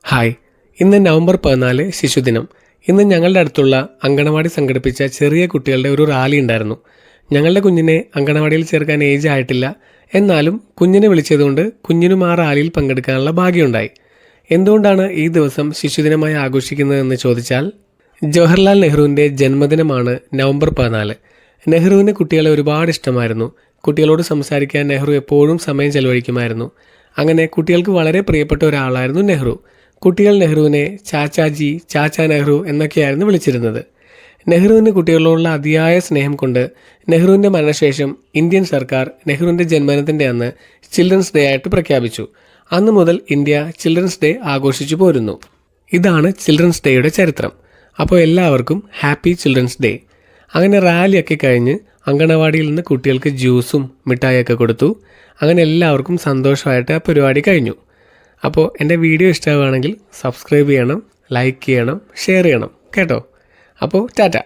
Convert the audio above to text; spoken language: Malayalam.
ഹായ്, ഇന്ന് നവംബർ 14 ശിശുദിനം. ഇന്ന് ഞങ്ങളുടെ അടുത്തുള്ള അങ്കണവാടി സംഘടിപ്പിച്ച ചെറിയ കുട്ടികളുടെ ഒരു റാലി ഉണ്ടായിരുന്നു. ഞങ്ങളുടെ കുഞ്ഞിനെ അങ്കണവാടിയിൽ ചേർക്കാൻ ഏജ് ആയിട്ടില്ല, എന്നാലും കുഞ്ഞിനെ വിളിച്ചതുകൊണ്ട് കുഞ്ഞിനും ആ റാലിയിൽ പങ്കെടുക്കാനുള്ള ഭാഗ്യമുണ്ടായി. എന്തുകൊണ്ടാണ് ഈ ദിവസം ശിശുദിനമായി ആഘോഷിക്കുന്നതെന്ന് ചോദിച്ചാൽ, ജവഹർലാൽ നെഹ്റുവിൻ്റെ ജന്മദിനമാണ് നവംബർ 14. നെഹ്റുവിന് കുട്ടികളെ ഒരുപാട് ഇഷ്ടമായിരുന്നു. കുട്ടികളോട് സംസാരിക്കാൻ നെഹ്റു എപ്പോഴും സമയം ചെലവഴിക്കുമായിരുന്നു. അങ്ങനെ കുട്ടികൾക്ക് വളരെ പ്രിയപ്പെട്ട ഒരാളായിരുന്നു നെഹ്റു. കുട്ടികൾ നെഹ്റുവിനെ ചാച്ചാജി, ചാച്ചാ നെഹ്റു എന്നൊക്കെയായിരുന്നു വിളിച്ചിരുന്നത്. നെഹ്റുവിന് കുട്ടികളോടുള്ള അതിയായ സ്നേഹം കൊണ്ട് നെഹ്റുവിൻ്റെ മരണശേഷം ഇന്ത്യൻ സർക്കാർ നെഹ്റുവിൻ്റെ ജന്മദിനത്തിൻ്റെ അന്ന് ചിൽഡ്രൻസ് ഡേ ആയിട്ട് പ്രഖ്യാപിച്ചു. അന്നു മുതൽ ഇന്ത്യ ചിൽഡ്രൻസ് ഡേ ആഘോഷിച്ചു പോരുന്നു. ഇതാണ് ചിൽഡ്രൻസ് ഡേയുടെ ചരിത്രം. അപ്പോൾ എല്ലാവർക്കും ഹാപ്പി ചിൽഡ്രൻസ് ഡേ. അങ്ങനെ റാലിയൊക്കെ കഴിഞ്ഞ് അങ്കണവാടിയിൽ നിന്ന് കുട്ടികൾക്ക് ജ്യൂസും മിഠായിയൊക്കെ കൊടുത്തു. അങ്ങനെ എല്ലാവർക്കും സന്തോഷമായിട്ട് ആ പരിപാടി കഴിഞ്ഞു. അപ്പോൾ എൻ്റെ വീഡിയോ ഇഷ്ടമാവുകയാണെങ്കിൽ സബ്സ്ക്രൈബ് ചെയ്യണം, ലൈക്ക് ചെയ്യണം, ഷെയർ ചെയ്യണം കേട്ടോ. അപ്പോൾ ടാറ്റ.